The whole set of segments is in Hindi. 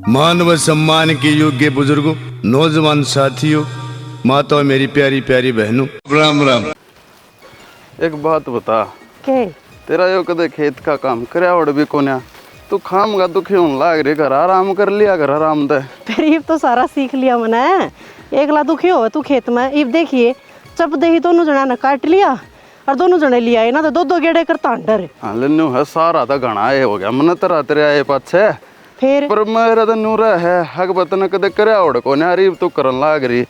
मान व सम्मान के योग्य बुजुर्गों, नौजवान साथियों, माताओं, मेरी प्यारी प्यारी बहनों, राम राम। एक बात बता के तेरा यो कदे खेत का काम करया वड़ भी कोन्या तू खामगा दुखी होने लाग रे घर आराम कर लिया घर आराम दे फिर इब तो सारा सीख लिया मैंने। एकला दुखी हो तू खेत में। इब देखिए चप दे ही दोनों जना ने काट लिया और दोनों जने लिया है ना तो दो गेड़े करता अंडर। हाँ लेन्यू है सारा था घना ये हो गया मन तेरा तेरे आए पाछे फिर पर मेरा तो नूरा है हक बतन कदे करया वड़ कोन्या रीब तू करन लाग रही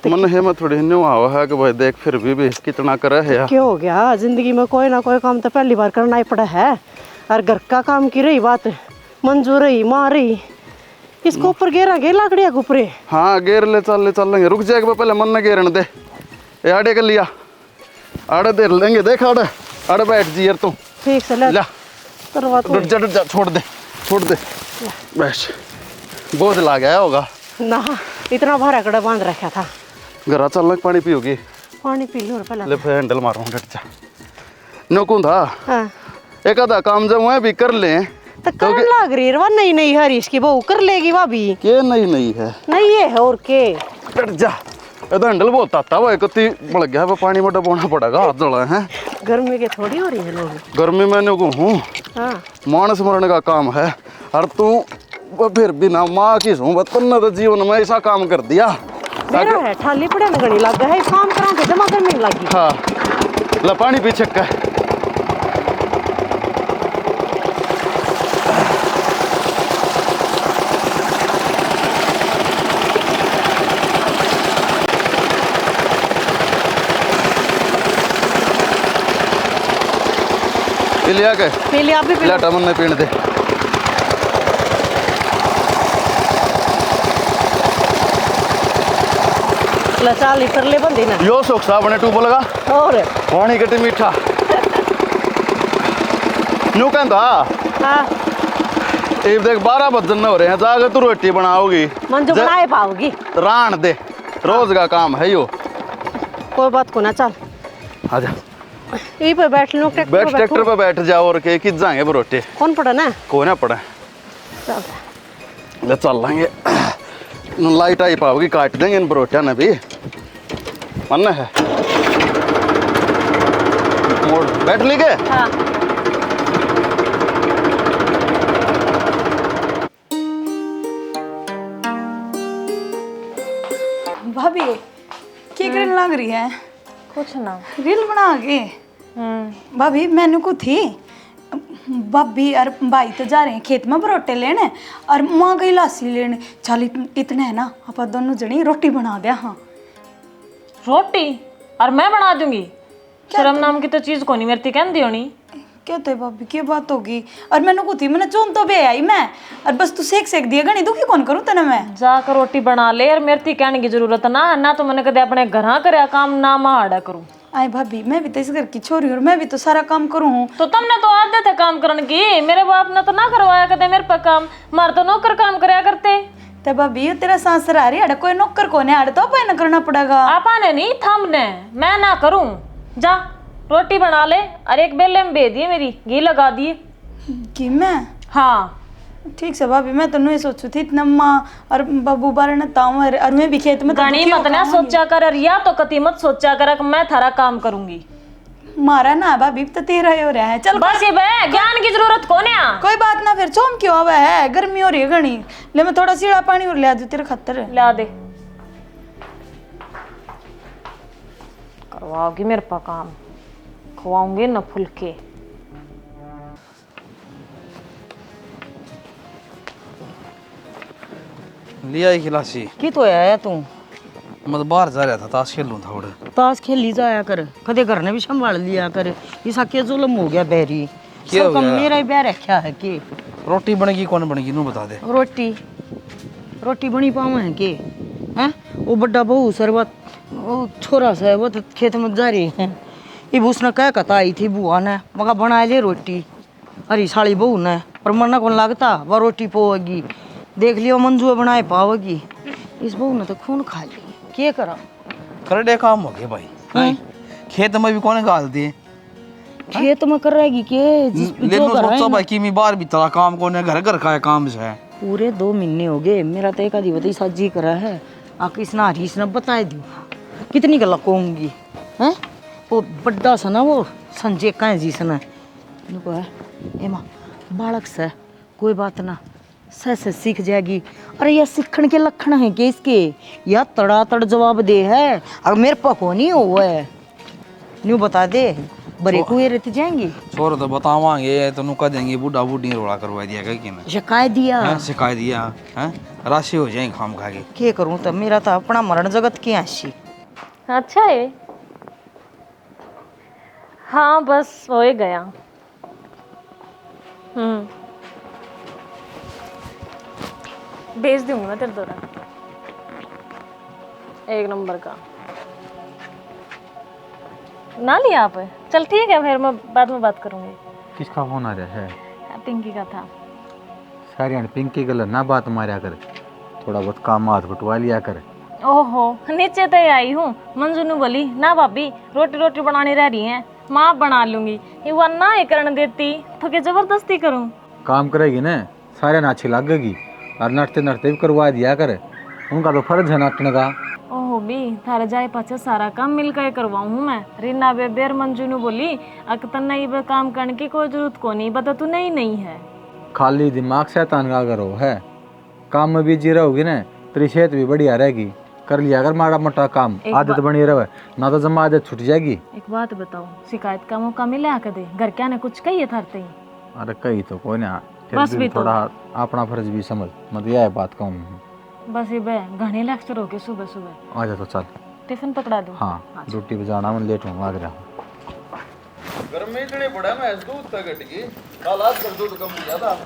मन है मैं थोड़ी न्यू आओ है कि भाई देख फिर भी कितना करे है यार। क्या हो गया, जिंदगी में कोई ना कोई काम तो पहली बार करना ही पड़ा है। और घर का काम की रही बात मंजूर रही माँ रही इसको ऊपर गेरा गे लाकड़िया के ऊपर। हाँ गेर ले चलेंगे रुक जाएगा पहले मन न गेरन दे ये आड़े कर लिया आड़े दे लेंगे देख आड़े आड़े बैठ जी यार तू ठीक से ले ला करवा तो रुक जा छोड़ दे बैठ बोझ ला गया होगा ना इतना भारा कड़ा बांध रखा था। घर चलना पानी पियोगी पानी पी लो पहले। ले फिर हैंडल मारो डट जा नोकूं था हाँ एक आधा काम जब मैं भी कर ले तो करन लाग रही है नहीं नहीं हरीश की बहू कर लेगी वह भी के नहीं है नहीं ये है और के डट जा ये तो हैंडल बहुत आता भाई कति बढ़ गया वो पानी में डबोना पड़ेगा हाथ जला है गर्मी के थोड़ी हो रही है लोग। गर्मी में नोकूं हूँ हाँ मानस मरने का काम है और तू वो फिर बिना माँ की हूँ बतन तो जीवन में ऐसा काम कर दिया मेरा है ठाली पड़े न गणी लग है काम करा के जमा करने लगी। हाँ ला पानी पीछे का लिया के पी लिया भी लिया टमन में पीने दे लचा लीटर ले बंदी ना यो सोख सा बने टू बोलेगा और पानी कटे मीठा नू कहता हाँ एक देख 12 बजन हो रहे हैं जाकर तू रोटी बनाओगी मंजू बनाए पाओगी रान दे रोज का काम है यो कोई बात को ना चल आजा यहीं पे बैठ लो बैठ ट्रैक्टर पे बैठ जाओ और के किस जाएंगे रोटी कौन पड़ा ना को ना पड़ा चल ले चल लेंगे लाइट आई पाओगी काट देंगे इन बरोटिया ने भी मन है मोड़ बैठ ली के हाँ भाभी क्या करने लग रही है? कुछ ना। रील बना के भाभी मैंने को थी भाभी और भाई तो जा रहे हैं खेत में बरोटे लेने और माँ गई लासी लेने। चल इतने है ना आप दोनों जनी रोटी बना दिया। हाँ रोटी और मैं बना दूंगी। शर्म नाम की तो चीज को नहीं मेरी कहन दी होनी। क्या थे भाभी क्या बात होगी? और मैंने को थी मैंने चुन तो बे आई मैं और बस तू सेक दिया गणी दुखी कौन करूँ तेना मैं जाकर रोटी बना ले और मेरी कहने की जरूरत ना तो मैंने कदे अपने घर करया काम ना माड़ा करूँ। आए भाभी मैं भी तो इस घर की छोरी हूँ और मैं भी तो सारा काम करूँ हूँ। तो तुमने तो आदत है काम करने की। मेरे बाप ने तो ना करवाया कदे मेरे पे काम। मार तो नौकर काम करया करते। तो भाभी तेरा सांसर आ रही है कोई नौकर कौन है तो अपन करना पड़ेगा। आपने नहीं थमने मैं ना करूँ। जा रोटी बना ले और एक बेले में भेज दिए मेरी घी लगा दिए कि मैं हाँ ठीक से भाभी मैं तो नहीं सोचू थी इतना माँ और बाबू बारे न ताऊ और मैं भी खेत में तो गणी मत ना सोचा कर और या तो कति मत सोचा कर कि मैं थारा काम करूंगी। मारा ना भाभी तो तेरा ही हो रहा है। चल बस ये बे ज्ञान की जरूरत कौन है। कोई बात ना फिर चोम क्यों आवा है गर्मी हो रही है घनी ले मैं थोड़ा सीढ़ा पानी और ले दू तेरे खतर ला दे करवाओगी मेरे पा काम खवाऊंगे न फुलके। लिया ही खिलासी की तो आया तू मैं तो बाहर जा रहा था ताश खेल लूं था थोड़े ताश खेली जाया कर कदे घर ने भी संभाल लिया कर इसा के जुल्म हो गया बैरी क्या हो सब गया? मेरा ही बैर रखा है के रोटी बनेगी कौन बनेगी नू बता दे रोटी बनी पावा है के हैं वो बड़ा बहू सरबत वो छोरा सा है वो तो खेत में जा रही है ये उसने कह कता आई थी बुआ ने मगा बना ले रोटी अरे साली बहू ने पर मरना कौन लगता वह रोटी पोएगी देख लियो मंजू बनाए पावेगी इस बहू ने तो खून खा ली क्या करा कर दे काम हो गए भाई हैं? खेत में भी कौन गाल दिए खेत में कर रहेगी के लेनो सोचा भाई कि मैं बाहर भी तेरा काम कौन है घर घर का काम है पूरे 2 महीने हो गए मेरा तो एक आधी बताई साजी करा है। आके इसना हरीश ने बता दू कितनी गला कहूँगी हैं। वो बड्डा सा ना वो संजय का है जिसने इनको है एमा बालक से कोई बात ना सह सीख जाएगी। अरे यह सीखण के लक्षण है कि इसके या तड़ातड़ जवाब दे है। अब मेरे पको नहीं हुआ है न्यू बता दे बड़े कुएं रहते जाएंगी। छोर तो बतावांगे तो कह देंगे बूढ़ा बूढ़ी रोड़ा करवा दिया क्या कि ना शिकायत दिया सिखा दिया है राशि हो जाएगी खाम खा के। क्या करूं तो मेरा तो अपना मरण जगत की आशी। अच्छा है। हाँ बस हो ही गया। भेज दूंगी मैं तेरे द्वारा 1 नंबर का ना लिया आप। चल ठीक है फिर मैं बाद में बात करूंगी। किसका फोन आ रहा है? पिंकी का था। सारी पिंकी गल ना बात मारा कर, थोड़ा बहुत काम हाथ बटवा लिया कर। ओहो नीचे तो ही आई हूँ। मंजू ने बोली ना भाभी रोटी रोटी बनानी रह रही है माँ बना लूंगी। ये वो ना ही करने देती तो क्या जबरदस्ती करूँ। काम करेगी ना सारे ना अच्छी लगेगी और नटते नटते भी करवा दिया कर। उनका तो फर्ज है नाटने का। ओहो भी थारे जाए पाछे सारा काम मिलकर करवाऊँ मैं। रीना बेबे और मंजू ने बोली अकतन नहीं बे काम करने की कोई जरूरत को नहीं बता तू नहीं है। खाली दिमाग शैतान का करो है। काम में बिजी रहोगी ना तेरी सेहत भी बढ़िया रहेगी। कर लिया कर माड़ा मोटा काम आदत बनी रहे ना तो जमा आदत छूट जाएगी। एक बात बताओ शिकायत का मौका मिला कर दे घर क्या ने कुछ कही है थारते ही। अरे कही तो कोई ना बस भी थोड़ा अपना फर्ज भी समझ मतलब यह बात कहूँ। बस ये बे घने लेक्चर हो गए सुबह सुबह। आ जा तो चल टिफिन पकड़ा दूँ। हाँ ड्यूटी पे जाना मैं लेट हूँ लग रहा हूँ। घर में इतने बड़ा मैं दूध का घट गई कल आज कर दूध कम लिया था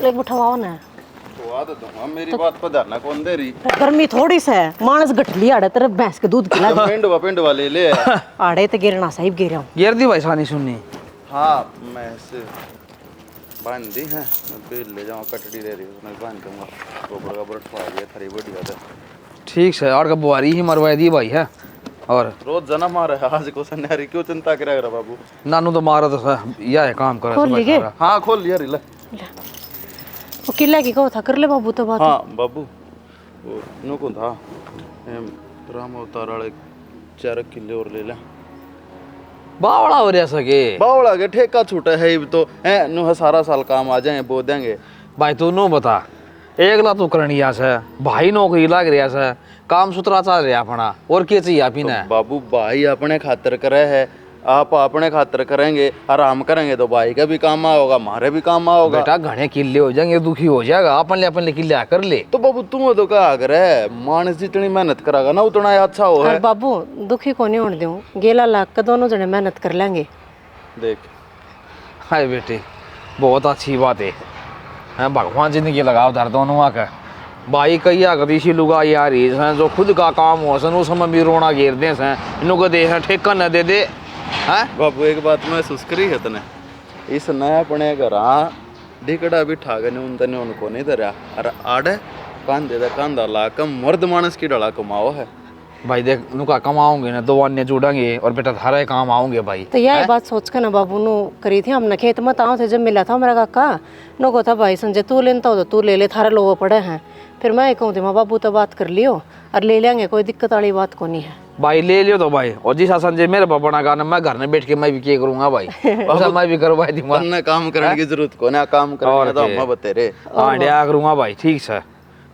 लेक बिठाओ ना तो आदत दूंगा मेरी बात पर ध्यान कौन दे रही। गर्मी थोड़ी सा है मानस गठली आड़े तेरे भैंस के दूध खिला पिंड वाले ले आड़े तो गिरना साहिब गिरा गिर दी भाई सानी सुननी। हाँ मैं से बांध दी है बिल ले जाऊँ कटड़ी ले रही उसमें बांध दूंगा गोबर का बरठवा दिया थारी बढ़िया था। ठीक है और का बुआरी ही मरवा दी भाई है। और रोज जना मारे आज को सन्यारी क्यों चिंता करे रहा बाबू। नानू तो मारा तो यह है काम कर। खोल लिए हाँ खोल लिया रिला वो किला की कहो था कर ले बाबू तो बात। हाँ बाबू वो नो कौन था राम अवतार वाले 4 किले और ले ले बावड़ा हो रहा सके बावड़ा के ठेका छूटा है अब तो है नु सारा साल काम आ जाए बो देंगे। भाई तू नो बता एकला तो करनिया से भाई नौकरी लग रहा से काम सुथरा चल रहा अपना और क्या चाहिए आप ही बाबू भाई अपने खातर करे है आप अपने खातर करेंगे आराम करेंगे तो भाई का भी काम होगा हमारे भी काम होगा। बेटा घने किले हो जाएंगे दुखी हो जाएगा अपन ले किले कर ले। तो बाबू तुम तो क्या अगर है मानस जितनी मेहनत करागा ना उतना अच्छा हो है। बाबू दुखी को नहीं होने दूं गेला लाख का दोनों जने मेहनत कर लेंगे। देख हाय बेटे बहुत अच्छी बात है भगवान जिंदगी लगाओ धर दोनों का भाई कई गतिशी लुगा यार जो खुद का काम हो सन उस समय भी रोना घेर दे इनको दे ठेका न दे दे है। बाबू एक बात महसूस करी है तने इस नया अपने घर ढिकड़ा भी ठागे ने उनतने उनको नहीं धरा अरे आड़े कांधे दा कांधा ला कम मर्द मानस की डला कमाओ है। भाई देख नुका कमाओगे ना 2 अन्य जुड़ेंगे और बेटा थारे काम आओगे भाई। तो यह बात सोच कर ना बाबू नु करी थी हमने खेत में ताऊ थे जब मिला था मेरा काका नो को था भाई संजय तू लेता हो तो तू ले ले थारे लोग पड़े हैं। फिर मैं कहूँ थी माँ बाबू तो बात कर लियो और ले लेंगे कोई दिक्कत वाली बात को नहीं है। भाई ले लियो तो भाई और जिस संजय मेरे पापा ना गाना मैं घर में बैठ के मैं भी क्या करूंगा भाई मैं भी करवा दूंगा। तन्ने काम करने की जरूरत को ना काम करने तो हम बतेरे हाँ डया करूंगा भाई ठीक है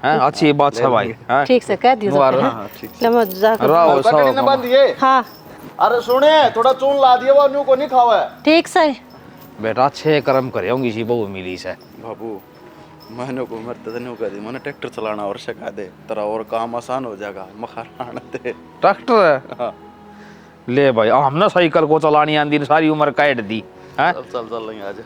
हैं अच्छी बात है भाई हैं ठीक से कह दियो ले मैं जाकर रहो पकड़ी न बांधिए। हाँ अरे सुने थोड़ा चून ला दिया वो न्यू को नहीं खावा है। ठीक से बेटा 6 कर्म करे होंगी सी बहु मिली से बाबू मैंने को मरते तो नहीं कर दी मैंने ट्रैक्टर चलाना और सिखा दे तेरा और काम आसान हो जाएगा मखाना दे ट्रैक्टर है। हाँ। ले भाई हमने साइकिल को चलानी आंदी सारी उम्र काट दी हैं। चल लेंगे आज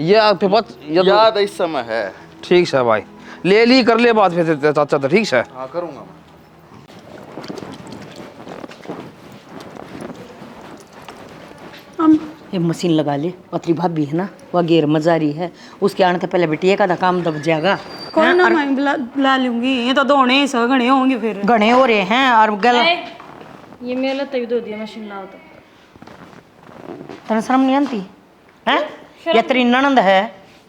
ये याद इस समय है। ठीक है भाई ले ली कर ले बात फिर चाचा तो ठीक है। हाँ करूँगा ये मशीन लगा ले पतरी भाभी है ना वह गेर मजारी है उसके आने से पहले बेटी का काम दब जाएगा। कोई ना मैं ला लूंगी ये तो धोने सब घने होंगे फिर घने हो रहे हैं और गला ये मेरा तभी दो दिया मशीन लाओ तो तेरे शर्म नहीं आती है। ये तेरी ननंद है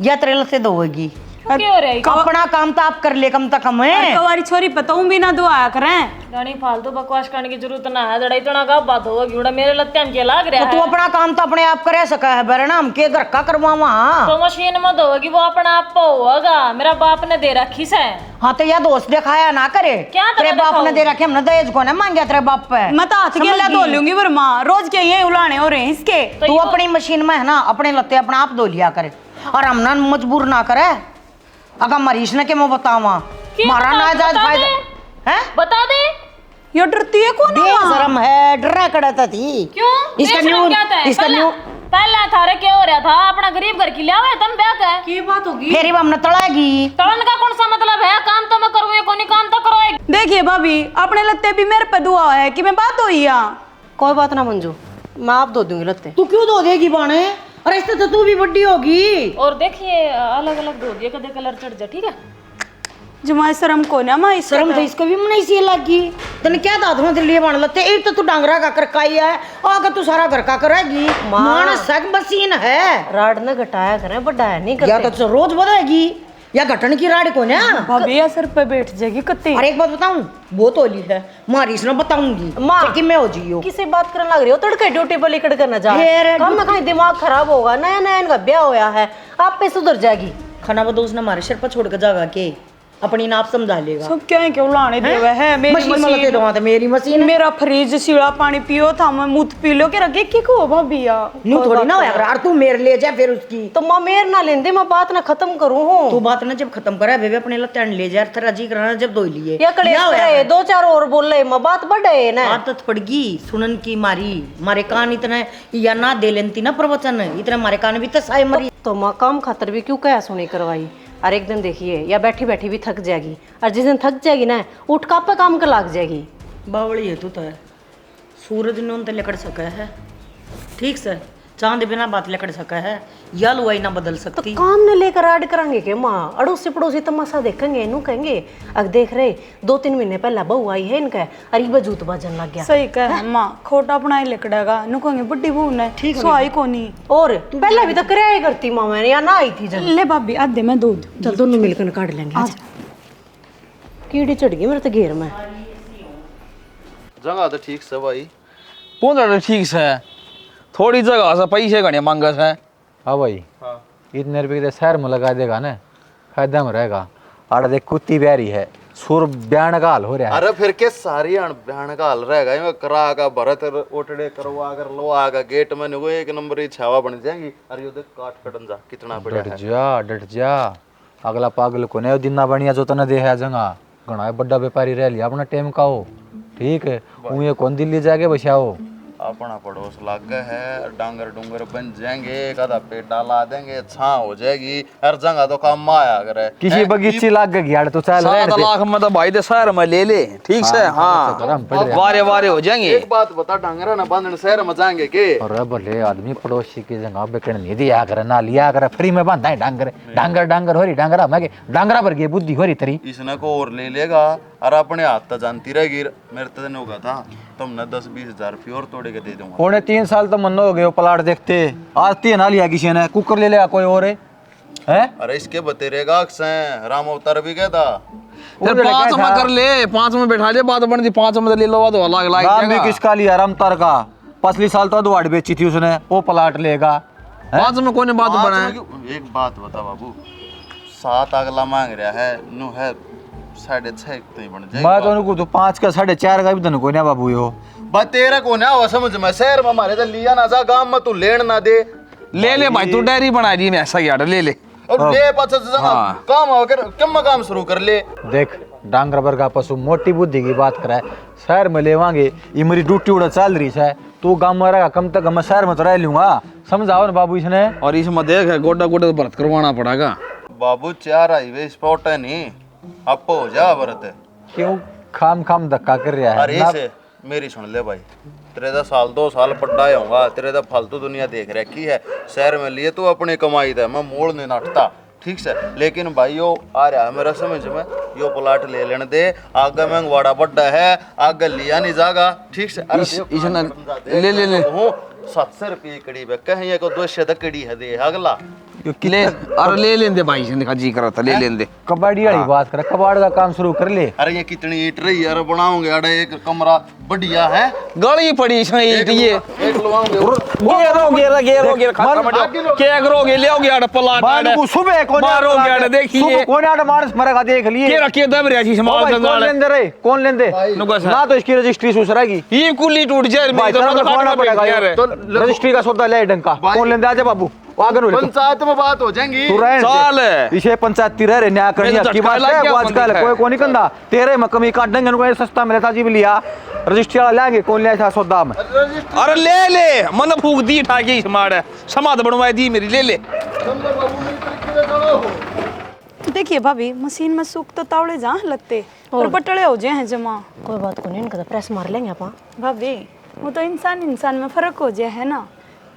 या तेरे लते धोएगी। क्या हो रहा है अपना काम तो आप कर ले कम तक हम है। कवारी छोरी पताऊं भी ना दुआया करें। रानी फालतू बकवास करने की जरूरत ना है। जड़ा इतना का बात होगी उड़ा मेरे लत्ते हम के लाग रहा तो है। तू अपना काम तो अपने आप करे सका है बरना हम के घर का करवावा। तो मशीन में धोगी वो अपना आप होगा। मेरा बाप ने दे रखी से। हाँ तो या दोस्त दिखाया ना करे। क्या तेरे बाप ने दे रखे हमने दहेज को ना मांगा तेरे बाप पे। मैं तो हाथ के धो लूंगी वर्मा, रोज के ये उलाने हो रहे हैं इसके। तू अपनी मशीन में है ना अपने लत्ते अपना आप धो लिया करे और हम ना मजबूर ना करे। अगर मरीज ने के मैं बतावा मारा ना जायज फायदा है। बता दे ये डरती है कौन है? शर्म है डरा करता थी। क्यों इसका न्यू इसका न्यू पहला थारे क्या हो रहा था? अपना गरीब घर की लिया हुआ है तुम ब्याह का है। की बात होगी? फेरी हमने तड़ाएगी। तड़न का कौन सा मतलब है? काम तो मैं करूँ कोई काम तो करो। देखिए भाभी अपने लत्ते भी मेरे पे दुआ है कि मैं बात हुई या कोई बात ना मंजू, मैं आप धो दूंगी लत्ते। तू क्यों धो देगी बाणे? अरे इससे तो तू भी बड्डी होगी। और देखिए अलग अलग धो दिए कदे कलर चढ़ जा। ठीक है जमाई शर्म को ना मैं शर्म तो इसको भी नहीं सी लगी। तने क्या दाद में लिए बाण लत्ते एक तो तू डांगरा का कर काई है आगे तू सारा घर का करेगी। मानस सग मशीन है। राड ने घटाया करें बढ़ाया नहीं या करते। तो रोज बढ़ेगी या घटन की राड को ना। भाभी या सर पे बैठ जाएगी कत्ती। अरे एक बात बताऊं बहुत होली है मारी इसने बताऊंगी माँ। कि मैं हो जियो। किसी बात करने लग रही हो तड़के ड्यूटी पर लिकड़ कर न जा। फिर कम ना कहीं दिमाग खराब होगा। नया नया इनका ब्याह होया है आप पे सुधर जाएगी। खाना बदो उसने हमारे सिर पर छोड़ के जागा के अपनी नाप समझा लेगा। सब क्या है क्यों लाने दे हुए है मेरी मशीन में लगे दो तो मेरी मशीन मेरा फ्रिज सीला पानी पियो था मैं मुंह पी लो के रखे की को भाभी या न्यू थोड़ी ना होया यार तू मेरे ले जा फिर उसकी तो माँ मेर ना लेंदे मैं बात ना खत्म करूँ हूँ। तू बात ना जब खत्म करा बेबे अपने लत्ते ले जा तेरा जी कराना जब दो लिए या कलेश करे दो चार और बोल रहे मैं बात बढ़े ना। आदत पड़गी सुनन की मारी मारे कान इतना या ना दे लेती ना प्रवचन इतना मारे कान भी तो साय मरी। तो माँ काम खातर भी क्यों क्या सुनी करवाई। और एक दिन देखिए या बैठी बैठी भी थक जाएगी और जिस दिन थक जाएगी ना उठ का पे काम कर लाग जाएगी। बावड़ी है तू तो है सूरज नून तो लकड़ सका है ठीक से चांद बिना बात लकड़ सका है या लुआई ना बदल तो सकती। काम ने लेकर आड करांगे के माँ अड़ोसी पड़ोसी तमाशा देखेंगे इनू कहेंगे अब देख रहे 2-3 महीने पहला बहू आई है इनका अरे बजूत बाजन लग गया। सही कह माँ खोटा अपना लकड़ेगा नुकोंगे बुड्ढी बहू ने सोई कोनी। और पहले भी तो कराया करती माँ मैंने या ना आई थी जब। ले भाभी आधे में दूध चल दोनों मिलकर काट लेंगे। कीड़ी चढ़ गई मेरे तो घेर में। जगह तो ठीक से भाई। पूंछ ठीक से थोड़ी जगह से पैसे घने मांगस है। हाँ भाई इतने रुपये के शहर में लगा देगा ना फायदा में रहेगा। आड़ देख कुत्ती ब्यारी है सुर ब्यान का हाल हो रहा है। अरे फिर के सारी बहन का हल रहेगा ये करा का भरत ओटड़े करवा कर लो आगा गेट में नुगो एक नंबर की छावा बन जाएगी। अरे ये देख काट कटन जा कितना बढ़िया है। डट जा अगला पागल को नहीं दिन ना बढ़िया जो तने दे है जगह घना बड़ा व्यापारी रह लिया अपना टाइम का हो ठीक है उन्हें कौन दिल्ली जाके बचाओ। अपना पड़ोस लाग है डांगर डूंगर बन जाएंगे एक आधा पेट डाला देंगे छा हो जाएगी हर जगह तो काम आया करे। किसी बगीची लाग गई यार तो चल 7 लाख में तो भाई दे शहर में ले ले ठीक से। हाँ वारे वारे हो जाएंगे। एक बात बता डांगरा ना बांधन शहर में जाएंगे के। अरे भले आदमी पड़ोसी की जगह बेकड़ नहीं दिया करे ना लिया करे फ्री में बांधा है डांगर डांगर डांगर हो रही डांगरा मैं डांगरा भर गई बुद्धि हो रही तरी इसने को और ले लेगा और अपने हाथ तो जानती रहेगी। मेरे तो दिन होगा था तुमने 10-20 हजार रुपये और तोड़े के दे दूंगा। पौने 3 साल तो मनो हो गए वो प्लाट देखते आज 3 ना लिया किसी ने कुकर ले लिया कोई और है। अरे इसके बतेरेगा राम अवतार भी कहता फिर 5 में कर ले 5 में बैठा ले बात बन दी 5 में ले लो तो अलग लाइक नाम भी किसका लिया रामतार का पिछले साल तो दुआड़ बेची थी उसने वो प्लाट लेगा 5 में कोई बात बना। एक बात बता बाबू 7 अगला मांग रहा है नु है 6.5 तो ही बन जाएगी। मैं तो उनको तो 5 का 4.5 का भी तो कोई ना बाबू यो बस तेरा को ना हो समझ में शहर में हमारे तो लिया ना जा गांव में तू लेन ना दे ले ले भाई तू डायरी बना दी मैं ऐसा यार ले ले और ले पाछा काम होकर कम काम शुरू कर ले। देख डांगर वर्गा पशु मोटी बुद्धि की बात कराए शहर में लेवांगे ये मेरी ड्यूटी उड़ा चल रही है तू गाँव में रहेगा कम तक मैं शहर में तो रह लूंगा समझाओ ना बाबू इसने। और इसमें देख गोडा गोडा भरत करवाना पड़ेगा। बाबू 4 हाईवे स्पॉट है नहीं अब हो जा भरत क्यों खाम खाम धक्का कर रहा है। अरे से मेरी सुन ले भाई तेरे दा 2 साल पढ़ा होगा तेरे दा फालतू दुनिया देख रखी है शहर में लिए तू अपनी कमाई था मैं मोड़ नहीं नाटता ठीक से। लेकिन भाई यो आ रहा है मेरा समझ में यो प्लाट ले लेने दे आगे मंगवाड़ा बड़ा है आगे लिया नहीं जागा ठीक से। ले ले ले 700 रुपये कड़ी कहीं को 200 कड़ी है दे अगला ले अरे ले लेंदे भाई से दिखा जी करा था ले लेंदे। कबाड़ी वाली बात कर, कबाड़ का काम शुरू कर ले। अरे ये कितनी ईट रही यार, बनाओगे अरे एक कमरा बढ़िया है। गली पड़ी इसमें ईट ये एक लवाओगे गेरो खत्म क्या करोगे, ले आओगे आड़ पलाट बाल को सुबह को मारोगे आड़ देखिए कौन आड़ मारस मरेगा देख लिए। के रखे दब रहा छी समाल कौन दंगाल लेंदे रे, कौन लेंदे ना तो इसकी रजिस्ट्री सुसरागी ये कुली टूट जाए भाई तो तो खोलना पड़ेगा यार। तो रजिस्ट्री का सौदा ले डंका कौन लेंदे आजा बाबू आगे नो पंचायत में बात हो जाएंगी। तू रह साल इसे पंचायत रह रे न्याय करनी की बात है। वो आजकल कोई नहीं कंदा तेरे में कमी काट देंगे उनको सस्ता मिले था जी भी लिया रजिस्ट्री वाला लेंगे कौन ले था सौदा में। अरे ले ले मन फूक दी ठा के मार समाध बनवाई दी मेरी ले ले। देखिए भाभी मशीन में सूख तो तावड़े जहाँ लगते और बटड़े हो जाए हैं जमा। कोई बात को नहीं, इनका तो प्रेस मार लेंगे अपन। भाभी वो तो इंसान इंसान में फर्क हो जाए है ना।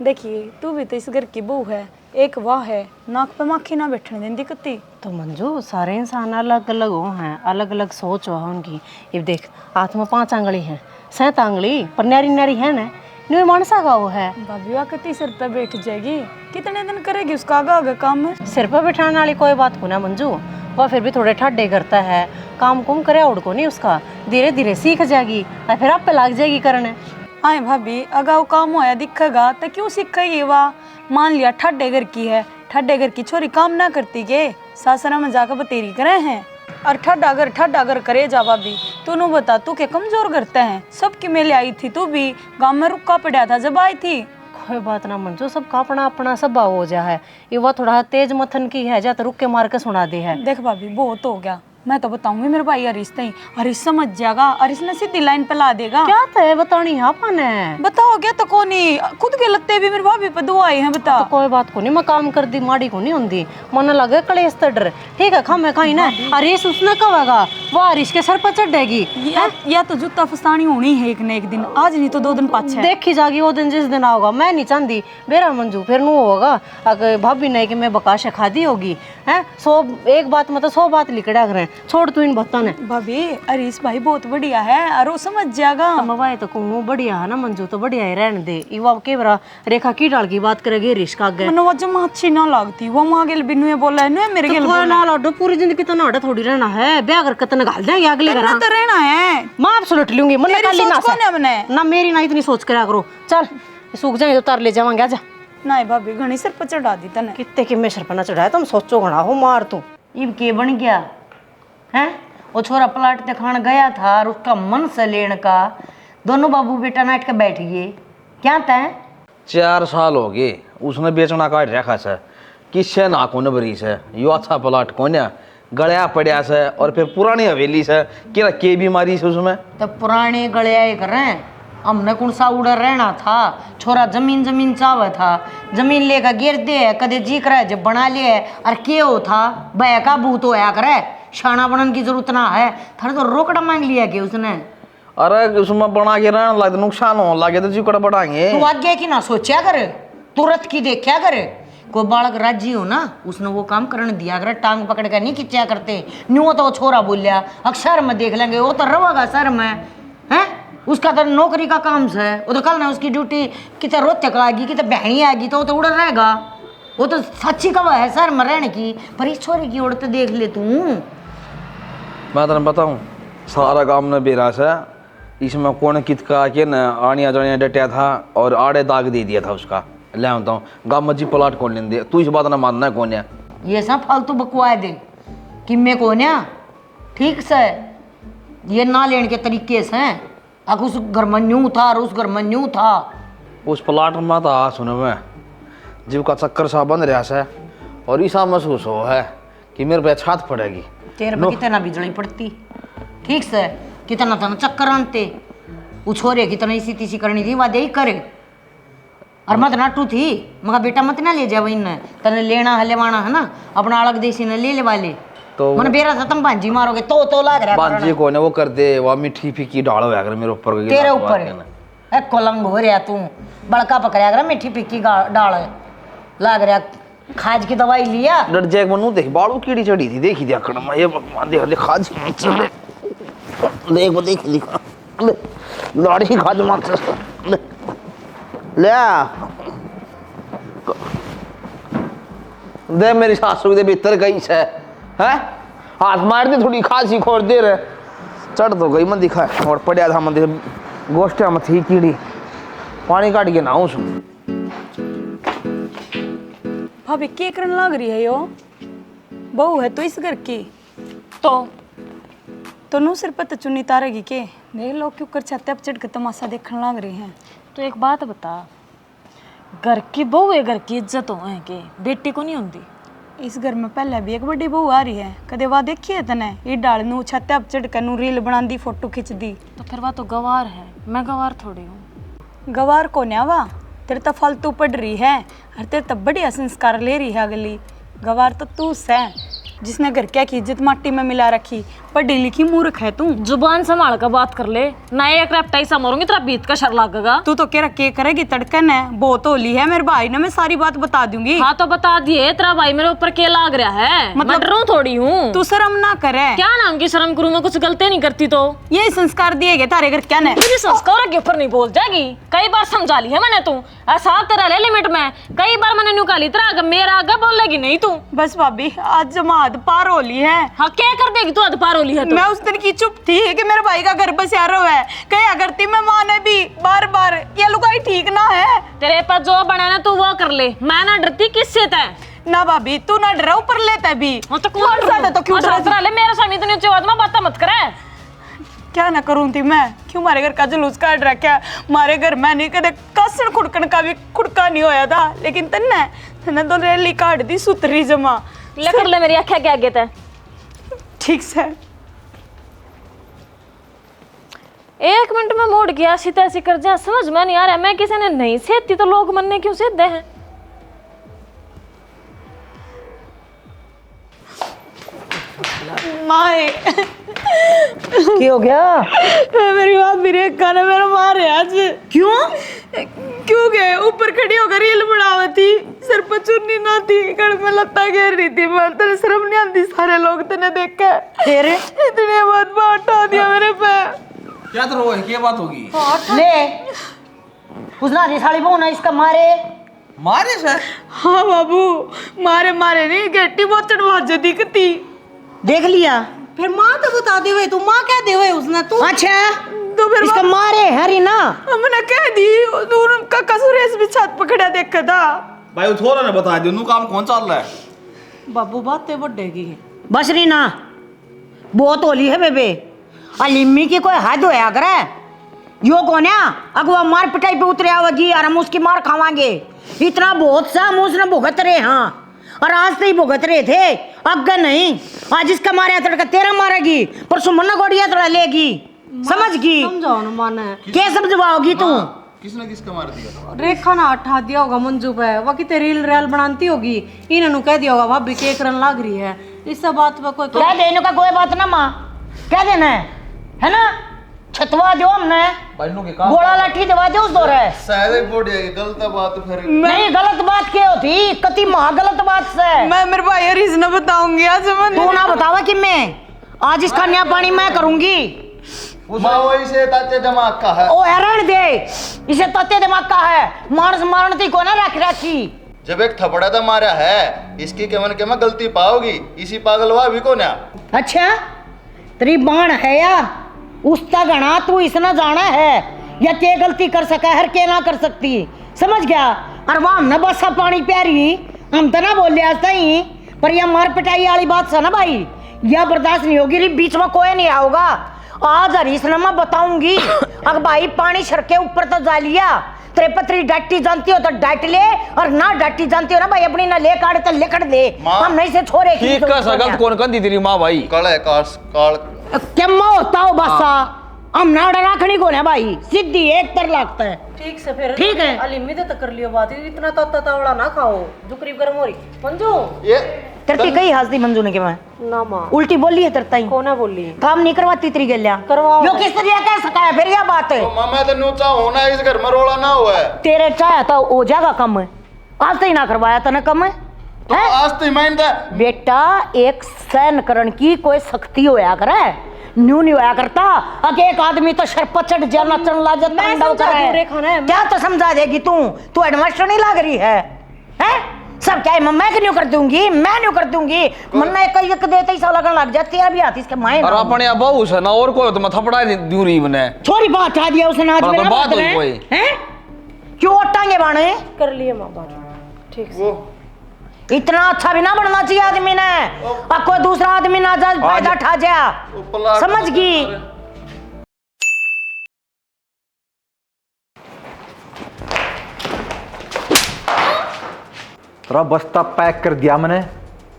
देखिए तू भी तो इस घर की बहू है, एक वाह है, नाक पे माखी ना बैठने देती कत्ती। तो मंजू सारे इंसान अलग अलग हो हैं, अलग अलग सोच हो उनकी। ये देख हाथ में 5 आंगली हैं, 7 आंगली पर न्यारी न्यारी है ना, न्यू मानसा का वो है। भाभी वह कत्ती सिर पे बैठ जाएगी, कितने दिन करेगी उसका आगा आगा काम है। सिर पर बिठाने वाली कोई बात को ना मंजू, वह फिर भी थोड़े ठाडे करता है, काम कुम करे उड़ को नहीं उसका, धीरे धीरे सीख जाएगी और फिर आप पे लग जाएगी करने। हाँ भाभी अगर वो काम होया दिखेगा तो क्यों सीखेगी वाह। मान लिया ठाडे घर की है, ठाडे घर की छोरी काम ना करती के सासरा में जाकर बतेरी करे हैं। और ठाडा घर करे जा भाभी तूने बता तू के कमजोर करते हैं। सबकी मेले आई थी, तू भी गांव में रुका पड़ा था जब आई थी। कोई बात ना मंजू, सबका अपना अपना स्वभाव हो जा है। ये वह थोड़ा तेज मथन की है, जा तो रुक के मार के सुना दे है। देख भाभी बहुत हो गया, मैं तो बताऊंगी मेरे भाई हरीश नहीं, हरीश समझ जाएगा, हरीश ने सीधी लाइन पे ला देगा। क्या तय बतानी है अपन है? बताओ क्या तो कोनी खुद के लगते भी मेरे भाभी पे दुआएं हैं बता। तो कोई बात को नहीं, मैं काम कर दी माड़ी को नहीं होंगी, मन लगे कलेश तो डर ठीक है खा खाई ना। हरीश उसने कहेगा वो हरीश के सर पर चढ़ेगी या तो जूता फसानी होनी है एक न एक दिन, आज नहीं तो 2 दिन पाछे देखी जागी वो दिन जिस दिन आओगा। मैं नहीं चाहती बेरा मंजू फिर नू होगा अगर भाभी नहीं कि मैं बकाशा खादी होगी है। 100 एक बात मतलब 100 बात लिखड़ा करें, छोड़ तू इन बता ने। भाभी हरीश भाई बहुत बढ़िया है और वो समझ जाएगा। मवाए तो कहूँ बढ़िया है ना मंजू, तो बढ़िया ही रहने दे। इवा के बरा रेखा की डाल की बात करेगी हरीश का आगे वो जमा अच्छी ना लगती, वो माँ गेल बिन्नू ये बोला है ना मेरे गेल तो ना लाडो पूरी जिंदगी तो नाड़ा थोड़ी रहना है, ब्याह कर कतन घाल देंगे अगले घर तो रहना है। मां आप सुलट लूंगी मन काली ना मेरी ना इतनी सोच करा करो। चल सूख जाएंगे तो तार ले जावांगे आजा। नहीं भाभी घनी सिर पर चढ़ा दी तने कितने कि मैं सिर पर ना चढ़ाया तुम सोचो घना हो मार तू। इब के बन गया है? वो छोरा प्लाट दिखाने गया था और उसका मन से लेने का, दोनों बाबू बेटा नाट के बैठ गए। क्या तय 4 साल हो गए उसने बेचना काट रखा से, किससे ना कोने बरी से यो अच्छा प्लाट कोने गड़िया पड़ा से और फिर पुरानी हवेली से के बीमारी से उसमें तो पुराने गलियाए कर रहे हैं। हमने कौन सा उड़र रहना था, छोरा जमीन जमीन चावे था, जमीन लेकर गिर दे कदे जी करे जब बना लिए और के हो था भय का भूत होया करे, शाना बनन की जरूरत ना है। थाने तो रोकड़ा मांग लिया कि उसने। अरे उसमें बना के रहने लगे नुकसान हो लगे तो जुकड़ बढ़ाएंगे। तू आगे की ना सोचा करे, तुरंत की देखा करे। कोई बालक राजी हो ना उसने वो काम करने दिया करे, टांग पकड़ कर नहीं खिंचा करते। न्यू तो वो छोरा बोलिया अक्षर में देख लेंगे, वो तो रवेगा सर में है, उसका तो नौकरी का काम है। वो तो कल ना उसकी ड्यूटी कितने रोज तक आएगी, कितने बहनी आएगी तो वो तो उड़ रहेगा। वो तो सच्ची कवा है सर में रहने की, पर इस छोरे की उड़ते देख ले तू। मैं तेने बताऊं सारा काम ने बेरा से इसमें कौन कितका के न आनिया जानिया डटिया था और आड़े दाग दे दिया था उसका। ले आता हूँ गाँव में जी प्लाट कौन लेने दे, तू इस बात ना मानना है कौन है ये सब फालतू बकवाए दे कि मैं कौन है ठीक से, ये ना लेने के तरीके से हैं। अब उस घर में न्यू था और उस घर में न्यू था। उस प्लाट में तो आ सुने में जीव का चक्कर सा बन रहा है और ऐसा महसूस हो है कि मेरे पे छात पड़ेगी। तेरे पे कितना बिजली पड़ती ठीक से, कितना था चक्कर आनते, वो छोरे कितना इसी तीसी करनी थी वादे ही करे। और मत नाटू थी मगर बेटा मत ना ले जाओ इन तने लेना है लेवाना है ना, अपना अलग देसी ने ले वाले तो मन बेरा था तुम भांजी मारोगे तो लाग रहा भांजी को ने वो कर दे वो मिठी फीकी डाल होया कर मेरे ऊपर तेरे ऊपर है कोलंग हो रहा तू बड़का पकड़या कर मिठी फीकी डाल लाग रहा। खाज की दवाई लिया डर जाए मनु देख बाड़ू कीड़ी चढ़ी थी देखी दिया कर मैं ये भगवान देख ले खाज देख वो देख लिखा ले लाड़ी खाज मत ले दे मेरी सासू के भीतर गई से है हाथ मार दे थोड़ी खांसी खोर दे रहे चढ़ तो गई मन दिखा और पड़िया था मन गोष्ठिया में थी कीड़ी पानी काट के नहाऊं सु भाभी के करने लग रही है यो बहू है तो इस घर की तो नु सिर पर चुन्नी तारेगी के देख लोग क्यों कर छाते चढ़ के तमाशा देखने लग रही हैं। तो एक बात बता, घर की बहू है, घर की इज्जत हो है के बेटी को नहीं होती। इस घर में पहले भी एक बड़ी बहू आ रही है, कदे वाह देखी है तने ये डाल नू छाते चढ़ के नू रील बना दी फोटो खींच दी। तो फिर वह तो गवार है, मैं गवार थोड़ी हूँ। गवार को न्या वा तेरे तो फालतू पड़ रही है और तेरे तो बढ़िया संस्कार ले रही है अगली। गवार तो तू है जिसने घर क्या की इज्जत माटी में मिला रखी, पढ़ी लिखी मूर्ख है तू। जुबान संभाल कर बात कर ले, ना एक रैप्टाई सा मारूंगी तेरा बीत का शर लगेगा। तू तो क्या के करेगी तड़कन है बहुत होली है मेरे भाई ने, मैं सारी बात बता दूंगी। हाँ तो बता दिए, तेरा भाई मेरे ऊपर के लाग रहा है, मतलब मैं डरूं थोड़ी हूँ। तू शर्म ना करे। क्या नाम की शर्म करूं, मैं कुछ गलती नहीं करती तो। ये संस्कार दिए गए तारे घर क्या ने? तुझे संस्कार के ऊपर नहीं बोल जाएगी, कई बार समझा ली है मैंने। तू ऐसा तेरा ले लिमिट में, कई बार मैंने निकाली तेरा आगे, मेरा आगे बोलेगी नहीं तू। बस भाभी आज जमात पार होली है। हाँ क्या कर देगी तू, हद पार होली है तो। मैं उस दिन की चुप थी कि मेरे भाई का घर बस यारो है, कहीं करती मैं माँ ने भी बार बार ये लुगाई ठीक ना है। तेरे पास जो बना ना तू वो कर ले, मैं ना डरती किससे तय ना भाभी तू ना डरा ऊपर लेता है भी। तो कौन सा तो क्यों डरा ले मेरे स्वामी इतनी ऊंची आवाज में बात मत करे। क्या ना करूं थी मैं, क्यों मारे घर का जुलूस काट रखा। मारे घर मैं नहीं कदे कसर खुड़कन का भी खुड़का नहीं होया था, लेकिन तन्ने तो रैली काट दी सुतरी जमा। ले कर ले मेरी आंखें के आगे तय। ठीक से 1 मिनट में मोड़ गया, ऐसी तैसी कर जा, समझ में नहीं आ रहा। मैं किसी ने नहीं सेती तो लोग मनने क्यों सेधे हैं। माए क्या हो गया? मेरी बात मेरे काने मेरा मारे आज। क्यों क्यों गए ऊपर खड़ी होकर रील बनावा थी, सिर पर चुन्नी ना थी, गड़ में लत्ता घेर रही थी। मैं तेरे शर्म नहीं आती, सारे लोग तेने देखा फिर इतने बात हटा दिया मेरे पे। क्या तो रोए क्या बात होगी ले उसना रिसाली बहू ना इसका मारे मारे से। हाँ बाबू मारे मारे नहीं गेटी बहुत चढ़वा दिखती। देख लिया फिर माँ तो बता दे हुए, तू माँ कह दे हुए उसने तू। अच्छा तो फिर इसका मारे हरी ना हमने कह दी उनका कसूर है, इस भी छत पकड़ा देखा था। भाई वो थोड़ा ना बता दे नू काम कौन चल रहा है। बाबू बातें बढ़ेगी। बस रही ना बहुत होली है बेबे, अलिम्मी की कोई हद होया करे। यो कौन है अगवा मार पिटाई पे उतरे आवेगी और हम उसकी मार खावांगे। इतना बहुत सा हम उसने भुगत रहे। हाँ और आज से ही भुगत रहे थे, अग्गा नहीं। आज इसका मारे तड़का तेरा मारेगी, परसों मन्ना गोड़िया तोड़ा लेगी। समझगी? समझाओ ना माने। क्या समझवाओगी तू? किसने किसका मार दिया? रेखा ना हटा दिया होगा मंजू पे, वो कितने रील रेल बनाती होगी, इन्होंने कह दिया होगा भाभी के करन लाग रही है। इस सब बात पे कोई कह देने का कोई बात ना माँ, कह देना है ना। छतवा दो हमने, गोला लाठी दवा दो उस दौरे। शायद बोल गलत बात फिर नहीं गलत बात क्या होती, कति महा गलत बात से। मैं मेरे भाई और इसने बताऊंगी आज। तू ना बतावा कि मैं आज इसका न्या पानी मैं करूंगी। माँ वही से ताचे दिमाग का है। ओ हैरान दे इसे तत्ते दिमाग का है, मारस मारनती को ना रख रखी। जब एक थपड़ा तो मारा है, इसकी केवन के मैं गलती पाओगी, इसी पागलवा भी को ना। अच्छा तेरी बाण है या उसका गणा तू इसना जाना है या के गलती कर सका हर के ना कर सकती। समझ गया? और वह हमने बसा पानी प्यारी हम तो ना बोले आज तई, पर यह मार पिटाई वाली बात से ना भाई यह बर्दाश्त नहीं होगी। बीच में कोई नहीं आओगा। आज हरीश ने मैं बताऊंगी अगर भाई पानी छड़के ऊपर तो जा लिया, तेरे पत्री डाटी जानती हो तो डाट ले, और ना डाटी जानती हो ना भाई अपनी ना ले काट तो लेकर दे। हम नहीं से छोड़े ठीक का सगल कौन कंदी तेरी माँ भाई काला है काल क्या होता हो बसा हम ना राखनी को ना भाई, सीधी एक तर लगता है। ठीक से फिर ठीक है। अलिम्मी तो कर लियो बात, इतना तत्ता तावड़ा ना खाओ जो करीब गर्म हो रही। मंजू ये तरती कई हंसदी मंजू ने के मैं ना माँ उल्टी बोली है तरता ही कोना बोली काम नहीं करवाती तेरी गलिया करवाओ। यो किस तरह कह सका है फिर यह बात है। तो मामा तो नूचा होना इस घर में रोला ना हुआ है। तेरे चाहे तो हो जाएगा कम है, आज तो ही ना करवाया था ना कम है। तो आज तो ईमान था बेटा एक सहन करण की कोई सख्ती होया करे, न्यू नहीं होया करता। अगे एक आदमी तो शरपत चढ़ जाना चढ़ ला जाता मैं समझा दूं रेखा ने। क्या तो समझा देगी तू हेडमास्टर नहीं लग रही है? सब क्या है, मैं क्यों कर दूंगी, मैं नहीं कर दूंगी। मन्ना एक एक देते ही साला लगन लग जाती है, अभी आती इसके माए और अपने अब बहू से ना और कोई तो मैं थपड़ा दूं री बने छोरी बात उठा दिया उसने आज बड़ा तो मेरा बात बदले, हुई कोई। हैं? क्यों टांगे बाणे? कर लिए माँ बात ठीक से। इतना अच्छा भी ना बनना चाहिए आदमी ने, और कोई दूसरा आदमी ना जा फायदा उठा जा, समझ गई। तेरा बस्ता पैक कर दिया मैंने,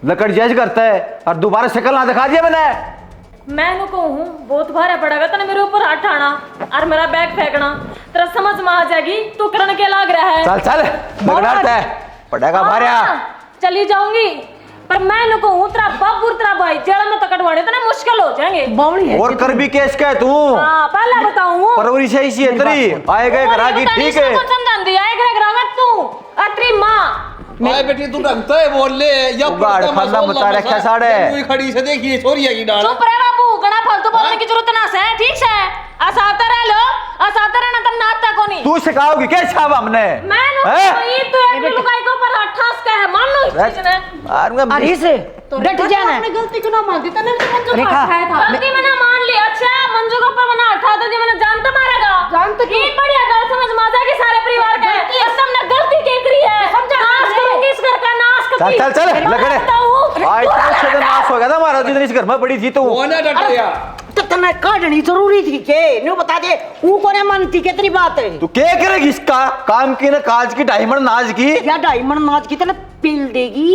लकड़ जैज करता है और दोबारा शक्ल ना दिखा दिया मैंने। मैं नु कहूँ बहुत भारा पड़ेगा तने मेरे ऊपर हाथ ठाना और मेरा बैग फेंकना, तेरा समझ में आ जाएगी तू करण के लाग रहा है। चल चल लगड़ाता है पड़ेगा भारिया। चली जाऊंगी पर मैं नु कहूँ तेरा बाबू तेरा भाई जेल में तो कटवाने तने मुश्किल हो जाएंगे। बावली है और कर भी केस क्या है तू? हाँ पहले बताऊँ परवरिश ऐसी है तेरी, आएगा करा की ठीक है। समझा दिया है तू अत्री माँ आए बेटी तू ढंगता है बोल ले या उगाड़ खाना बता रखा साड़े कोई खड़ी से देखिए छोरिया की डाल। चुप रहे बाबू, गणा फालतू बोलने की जरूरत ना है, ठीक है? असावता रह लो, असावता रहना तुम नाता कोनी। तू सिखाओगी क्या छाव हमने? मैं नो ये तो एक लुगाई को पर 28 का है, मान लो इस चीज ने। अरे से डट जाना। अपनी गलती क्यों ना मानती तने तो मंजू रेखा, का उठाया था। गलती मैंने मान ली। अच्छा मंजू को पर मैंने 18 दी, मैंने जान तो मारेगा। जान तो ये बढ़िया गल समझ में आ जाएगी सारे परिवार के। ये सबने गलती की करी है। नाश करूंगी इस घर का, नाश चल करूंगी। चल चल लगड़े आज तो नाश हो गया था हमारा जितनी इस घर में बड़ी थी तू। वो ना डट गया तो तने काटनी जरूरी थी के न्यू बता दे, वो कोने मानती कितनी बात है। तू क्या करेगी इसका काम की ना काज की डायमंड नाज की या डायमंड नाच की तने पील देगी।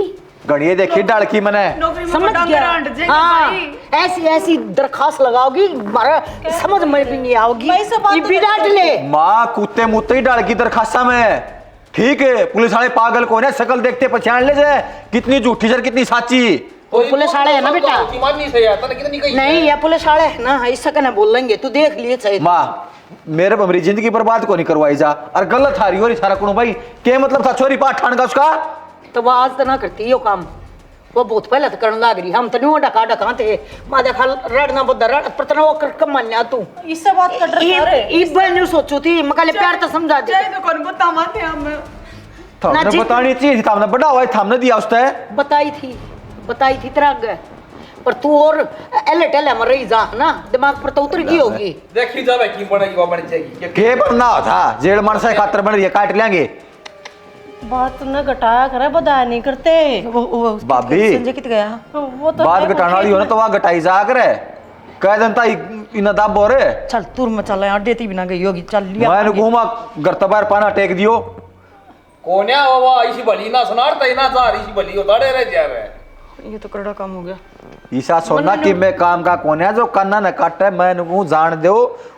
घड़िए देखी डालकी मैंने समझ गया। हाँ ऐसी ऐसी दरखास्त लगाओगी मारा समझ में भी नहीं आओगी। ये भी डांट ले माँ कुत्ते मुत्ते ही डाल की दरखास्ता में। ठीक है पुलिस वाले पागल कौन है, शकल देखते पहचान ले जाए कितनी झूठी सर कितनी साची। वो पुलिस वाले है ना बेटा, नहीं ये पुलिस वाले है ना, इससे कहना बोल लेंगे तू देख लिए चाहिए। माँ मेरे मेरी जिंदगी बर्बाद को नहीं करवाई जा और गलत हारी हो सारा कुछ भाई क्या मतलब था छोरी पाठ ठान का उसका। तो वो आज तो ना करती यो काम, वो बहुत पहले तो करने लग रही। हम तो नहीं डका डका थे माँ देखा रड़ना बुद्धा रड़ पर वो कर कम मान तू इससे बात कर रहे थे। इस बार नहीं सोचू थी मकाले प्यार तो समझा दे तो कौन बता माते हम हमने बतानी चाहिए थी, हमने बड़ा हुआ हमने दिया उसने बताई थी तेरा आगे पर तू और एले टेले मर रही जा ना, दिमाग पर तो उतर गई होगी। देखी जावे की बनेगी वो बन जाएगी के बनना था जेल मन से खातर बन रही है काट लेंगे। बात न घटाया करे बता नहीं करते। वो भाभी संजय कित गया वो तो बात घटाने वाली हो ना तो वहाँ घटाई जा करे कह जनता इन दाब बोरे चल तुर में चल अड्डे ती बिना गई होगी। चल लिया मैंने घूमा घर तबार पाना टेक दियो कोन्या वो इसी भली ना सुनारता ही ना जा इसी भली हो ताड़े रह जावे। ये तो करड़ा काम हो गया। ईसा सोना कि मैं काम का कौन है जो कन्ना न काटे मैं नुकू जान दो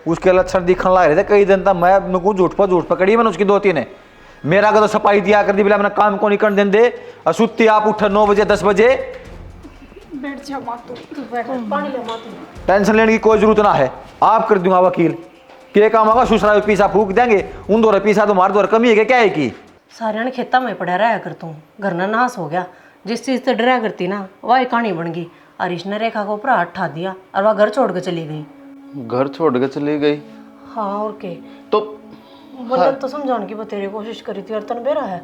उसके लक्षण दिखने लग रहे थे कई दिन तक मैं नुकू झूठ पकड़ी मैंने उसकी 2-3 ने मेरा का तो सफाई दिया कर दी बिला मैंने काम को नहीं कर दें दे सुत्ती आप उठ 9 बजे 10 बजे बैठ जा मां तू बैठ पानी ले मां तू। टेंशन लेने की कोई जरूरत ना है, आप कर दूंगा वकील के काम होगा सुसरा पीसा फूक देंगे उन 2 पीसा तो मार 2 कमी है क्या है की सारे ने खेता में पड़ा रहा कर तू घर ना नाश हो गया। जिस चीज से डरा करती ना वह कहानी बन गई और इसने रेखा को ऊपर हाथ ठा दिया और वह घर छोड़ के चली गई। घर छोड़ के चली गई हाँ और के तो मतलब तो समझाने की तेरी कोशिश करी थी और तन बेरा है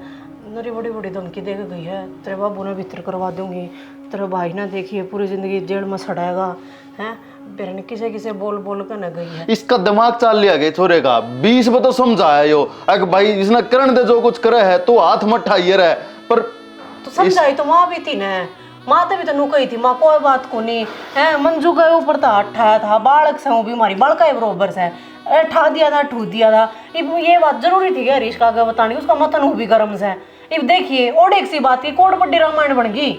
मेरी बड़ी बड़ी धमकी दे के गई है तेरे बाबू ने भीतर करवा दूंगी तेरे भाई ना देखिए पूरी जिंदगी जेल में सड़ाएगा है बेरा ने किसे किसे बोल बोल कर न गई है। इसका दिमाग चाल लिया गया छोरे का 20 में तो समझाया यो अगर भाई इसने करण दे जो कुछ करे है तो हाथ मत ठाइए रहे पर तो समझाई तो माँ भी थी न माँ तो भी तो कही थी माँ कोई बात को नहीं है मंजू के ऊपर तो हाथ ठाया था बालक से वो बीमारी बालका है बरोबर से ठा दिया था ठूक दिया था। इब ये बात जरूरी थी हरीश का आगे बतानी उसका मतन हो भी गर्म से। इब देखिए और एक सी बात की कोट बड्डी रामायण बन गई।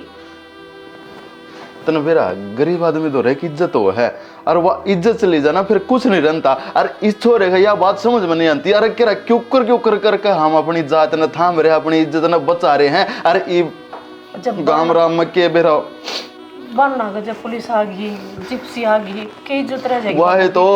तन फिर गरीब आदमी तो रहे की इज्जत हो है और वह इज्जत चली जाना फिर कुछ नहीं रहता और इस छोरे का यह बात समझ में नहीं आती अरे क्या क्यों कर करके हम अपनी जात न थाम रहे अपनी इज्जत न बचा रहे हैं। अरे गांव राम में के बेरा बनना का जब पुलिस आ गई जिप्सी आ गई के इज्जत रह जाएगी। वाह तो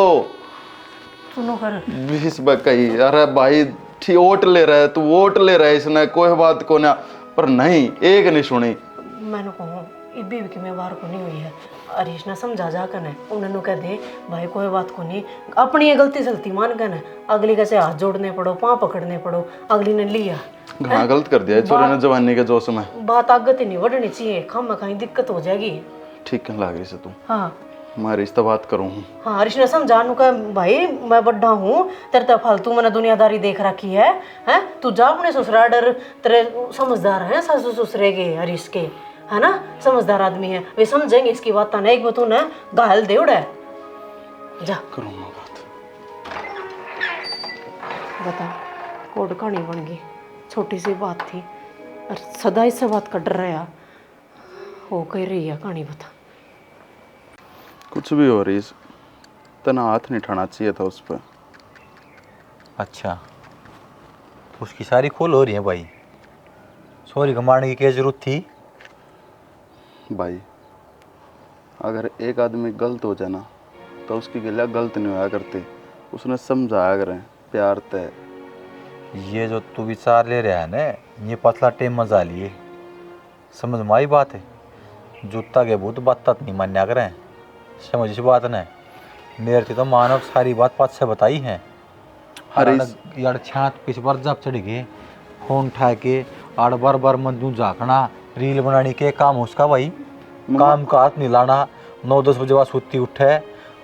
सुनो कर 20 कही अरे भाई ठीक वोट ले रहे तू वोट ले रहे इसने कोई बात को ना पर नहीं एक नहीं सुनी। मैंने कहूँ इब्बी की मैं बाहर को नहीं हुई है। हरीश ने समझा जा कन है, उन्होंने कह दे भाई कोई बात को नहीं, अपनी ये गलती सलती मान कन है, अगली कैसे हाथ जोड़ने पड़ो, पाँव पकड़ने पड़ो, अगली ने लिया। हाँ गलत कर दिया छोरे ने जवानी के जोश में। बात आगे नहीं बढ़नी चाहिए, खाम कहीं दिक्कत हो जाएगी। ठीक है लाग रही से तू, हाँ मैं रिश्ता बात करूँ। हाँ हरीश ने समझा नु का भाई मैं बड्ढा हूँ, तेरे तो फालतू मैंने दुनियादारी देख रखी है, हैं तू जा अपने ससुराल डर, तेरे समझदार हैं सासू ससुरे के हरीश के, है ना, समझदार आदमी है, वे समझेंगे इसकी बात ना। एक बतू ना घायल दे उड़ा जा करूँगा बात। बता कोड कहानी बन गई, छोटी सी बात थी और सदा इससे बात कर डर रहा हो कह रही है कहानी। बता कुछ भी हो रही, तना हाथ नहीं उठाना चाहिए था उस पर। अच्छा, उसकी सारी खोल हो रही है भाई, सॉरी कमाने की क्या जरूरत थी? भाई अगर एक आदमी गलत हो जाए ना तो उसकी गिला गलत नहीं होया करते, उसने समझाया करें प्यार तय। ये जो तू विचार ले रहा है ना, ये पतला टेम मजा लिए, समझ में आई बात है। जूता के भूत बात तक नहीं मान्या करें, समझ इस बात ने। मेरे तो मानव सारी बात पास से बताई है। अरे यार छात पिछ पर जब चढ़ गए, फोन उठा के आड़ बार बार मंजू झाँकना, रील बनाने के काम उसका भाई, काम का हाथ नहीं लाना। 9-10 बजे बाद सुती उठे,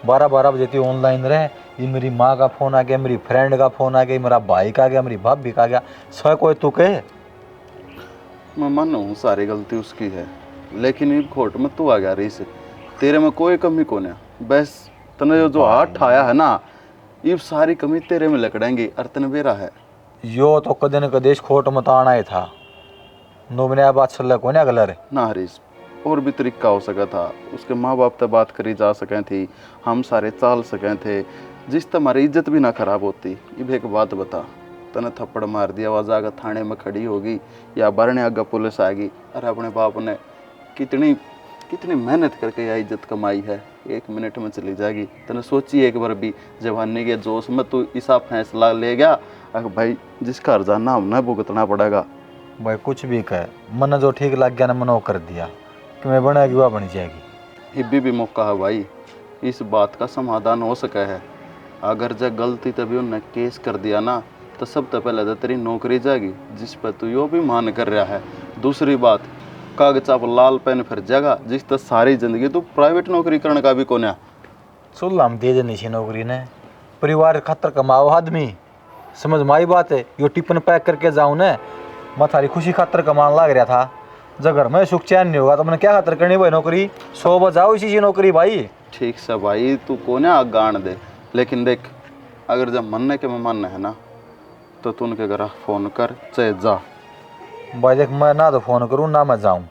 12-12 बजे तक ऑनलाइन रहे। ये मेरी माँ का फ़ोन आ गया, मेरी फ्रेंड का फ़ोन आ गया, मेरा भाई का आ गया, मेरी भाभी का आ गया, सब कोई तू कहे। मैं मान हूँ सारी गलती उसकी है, लेकिन ये खोट में तू आ गया रही से, तेरे में कोई कमी कौन है। बस तने जो हाथ ठाया है ना, ये सारी कमी तेरे में लकड़ेंगी और तने बेरा है। यो तो कदे न कदेश खोट मत आना ही था, नो मैंने बात चल को ना गलर ना हरीश, और भी तरीका हो सका था, उसके माँ बाप तक बात करी जा सकें थी, हम सारे चाल सकें थे, जिस तुम्हारी इज्जत भी ना खराब होती। ये एक बात बता, तने थप्पड़ मार दिया, आवाज आकर थाने में खड़ी होगी या बरने आगे पुलिस आ गई, अरे अपने बाप ने कितनी कितनी मेहनत करके यह इज्जत कमाई है, 1 मिनट में चली जाएगी। तने सोची एक बार भी जवानी के जोश में तू ऐसा फैसला ले गया, अगर भाई जिसका हर्जाना हमने भुगतना पड़ेगा। भाई कुछ भी कहे, मन जो ठीक लग गया ना मनो कर दिया कि मैं बनेगी वह बन जाएगी। इब्बी भी मौका है भाई, इस बात का समाधान हो सका है। अगर जब गलती तभी उन्हें केस कर दिया ना, तो सब तो पहले तो तेरी नौकरी जाएगी, जिस पर तू यो भी मान कर रहा है। दूसरी बात, कागजा पर लाल पेन फिर जाएगा, जिस तक सारी जिंदगी तू प्राइवेट नौकरी करने का भी कोन्या। सुल्ला हम दे देनी चाहिए नौकरी ने, परिवार खातर कमाओ आदमी, समझ माई बात है। यो टिफिन पैक करके जाऊँ न, मैं थारी खुशी खातर कमाने लग रहा था, जब घर में सुख चैन नहीं होगा तो मैंने क्या खातर करनी भाई नौकरी। 100 बजाओ इसी चीज नौकरी भाई। ठीक से भाई, तू कोन्या गाण दे, लेकिन देख अगर जब मनने के में मानना है ना, तो तू उनके घर फोन कर चाहे जा। भाई देख, मैं ना तो फ़ोन करूँ ना मैं जाऊँ,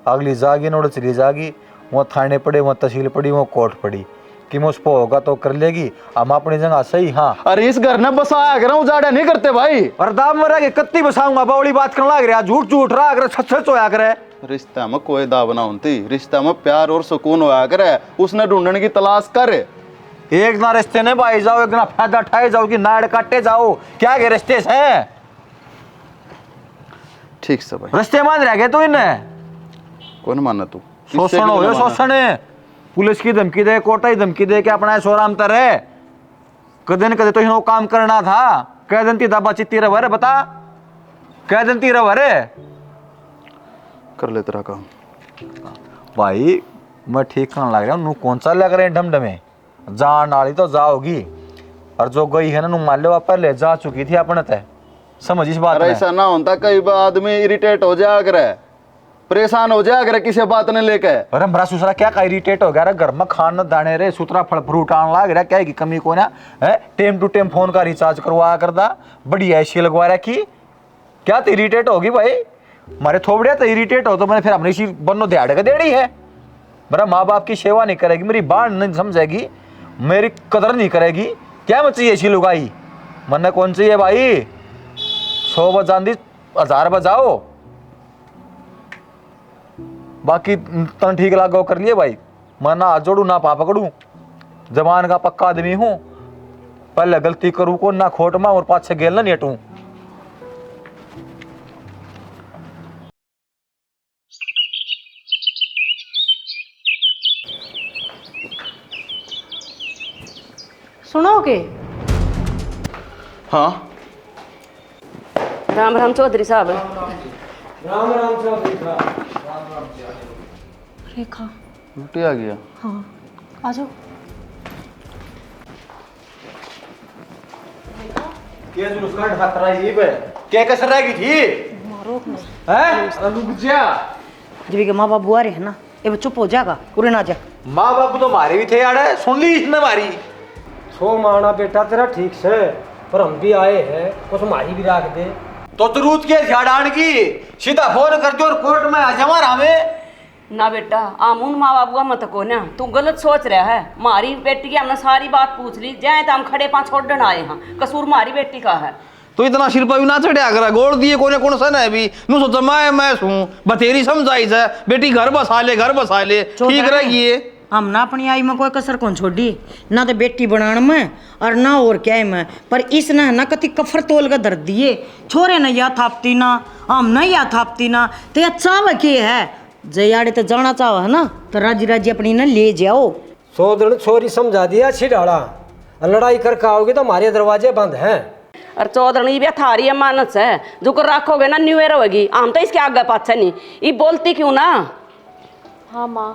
अगली जागी नोड़ चली जागी, वहाँ थाने पड़े, वहाँ तहसील पड़ी, वहाँ कोर्ट पड़ी, कि मैं उस पर होगा तो कर लेगी, हम अपनी जगह सही। हाँ अरे इस घर ने बसाया कर, उजाड़ा नहीं करते भाई। और दाम मरा के कत्ती बसाऊंगा, बावली बात करने लग रहा, झूठ झूठ रहा कर, सच सच होया करे। रिश्ता में कोई दाव ना होती, रिश्ता में प्यार और सुकून होया करे, उसने ढूंढने की तलाश कर। एक ना रिश्ते ने भाई जाओ, एक ना फायदा उठाए जाओ कि नाड़ काटे जाओ, क्या के रिश्ते हैं? ठीक से भाई, रिश्ते मान रह गए तो इन्हें कौन माना तू? शोषण हो गए, शोषण है। पुलिस की धमकी दे, कोर्ट की धमकी दे के अपना सोराम तर है, कदे न कदे तो इन्हों काम करना था। कह दिन ती दाबा चित्ती रवर बता, कह दिन ती रवर कर ले तेरा काम भाई। मैं ठीक करने लग रहा हूँ, कौन सा लग रहे हैं ढमढमे, जान वाली तो जाओगी, और जो गई है ना मान लो पहले जा चुकी थी अपने तय, समझ इस बात। ऐसा ना होता, कई बार आदमी इरिटेट हो जाया करे, परेशान हो जाया करे किसी बात ने लेके। अरे मेरा सुसरा क्या का इरिटेट हो गया रे, घर में खान दाने रे, सुतरा फल फ्रूट आने लग रहा, क्या है की कमी को ना है, टाइम टू टाइम फोन का रिचार्ज करवाया करदा, बढ़िया ऐसी लगवा रखी, क्या तो इरिटेट होगी भाई। मारे थोबड़िया तो इरिटेट हो तो मैंने फिर हमने इसी बनो दिहाड़ के देड़ी है। मेरा माँ बाप की सेवा नहीं करेगी, मेरी बात नहीं समझेगी, मेरी कदर नहीं करेगी, क्या मैं चाहिए ऐसी लुगाई? मन कौन चाहिए भाई? 100 बजांदी 1000 बजाओ, बाकी तन ठीक लागो कर लिए भाई। मैं ना हाथ जोड़ू ना पा पकड़ू, जवान का पक्का आदमी हूँ, पहले गलती करूँ को ना खोट में और पाछे गेल ना नेटू। सुनोगे? हाँ राम राम चौधरी साहब। रेखा, उल्टी आ गया। हाँ आ जाओ। क्या जुलूस का खतरा ही पे क्या कसर रहेगी थी हैं रुक जा जब के माँ बाप बुआ रहे हैं ना, ये चुप हो जाएगा, उरे ना जा। माँ बाप तो मारे भी थे यार, सुन ली इसने मारी। सो माना बेटा तेरा ठीक से, पर हम भी आए हैं, कुछ मारी भी रख दे। तो जरूरत क्या झाड़ान की, सीधा फोन कर दो और कोर्ट में आ जावा हमें। ना बेटा आमुन माँ बाप का मत को ना, तू गलत सोच रहा है। मारी बेटी की हमने सारी बात पूछ ली, जाए तो हम खड़े पाँच छोड़न आए हैं, कसूर मारी बेटी का है। तो इतना सिर पर भी ना चढ़िया करा, गोड़ दिए कोने कौन सा है भी नु सोचा मैं हूँ बतेरी समझाई से बेटी घर बसा ले ठीक रहेगी ये। हम ना अपनी आई में कोई कसर कौन छोड़ी, ना तो बेटी बनाने में और ना और क्या है में, पर इस ना कति कफर तोल का दर्द दिए। छोरे न या थापती ना, हम न या थापती ना, तो या चाव के है जयाड़े तो जाना चाह है ना, तो राजी राजी अपनी ना ले जाओ। सोदन छोरी समझा दिया छिड़ाड़ा, लड़ाई करके आओगे तो हमारे दरवाजे बंद हैं। और चौधरी भी थारी अमानत है, जो को रखोगे ना न्यू ईयर होगी, हम तो इसके आगे पाछे नहीं। ये बोलती क्यों ना? हाँ माँ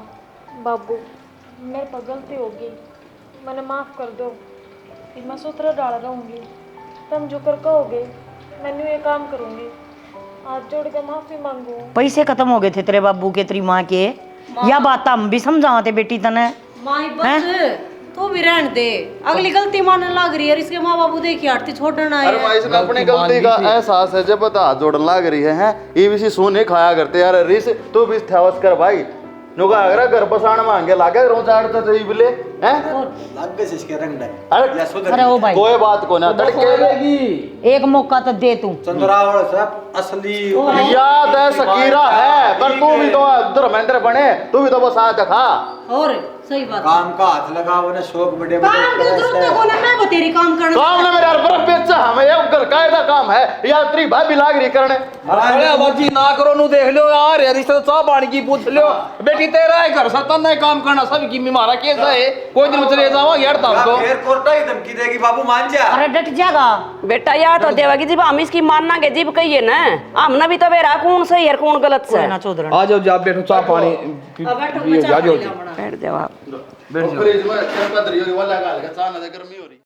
बाबू मेरे पर गलती होगी, मैंने माफ़ कर दो। फिर मैं सूत्र डाल रहूँगी, तुम जो कर कहोगे मैं ये काम करूँगी। हाथ जोड़ के माफ़ी मांगू। पैसे खत्म हो गए थे तेरे बाबू के, तेरी माँ के, या बात हम भी समझाते बेटी तने। माई बस तू भी रहने दे, अगली गलती मानने लग रही है। इसके माँ बाबू देखी आरती छोड़ना अरे भाई इसको अपनी गलती का एहसास है, जब बता हाथ जोड़न लग रही है ये भी सोने खाया करते यार। रिस तू भी थवस कर भाई, नुका अगर घर बसाण मांगे लागे रोचाड़ता तो बिले हैं लग गए इसके रंग ने। अरे ओ भाई कोई बात को ना तड़के एक मौका तो दे तू। चंद्रावल साहब असली याद है सकीरा है, पर तू भी तो धर्मेंद्र बने, तू भी तो बस आ दिखा। और सही बात काम का हाथ लगाओ ना, शौक बड़े काम की जरूरत है कोने में बतेरी काम करना। काम ने मेरे यार बर्फ बेचा हमें, ये घर कायदा काम है यार। तेरी भाभी लाग रही करने। अरे बाजी ना करो नु देख लो यार, यार रिश्ता चाह पानी की पूछ लो। बेटी तेरा है घर सकता नहीं काम करना, सब की मारा कैसा है, कोई दिन में चले जावा यार तब तो फिर कोर्टा ही धमकी देगी बाबू मान जा। अरे डट जाएगा बेटा या तो देवागी जीब हम इसकी मानना के जीब कहिए ना, हमने भी तो बेरा कौन सही है कौन गलत से। ना चौधरी आ जाओ जा बैठो चाह पानी बैठ जाओ आप। फ्रिज में चरपत रही होगी वाला गाल का चाना गर्मी हो रही।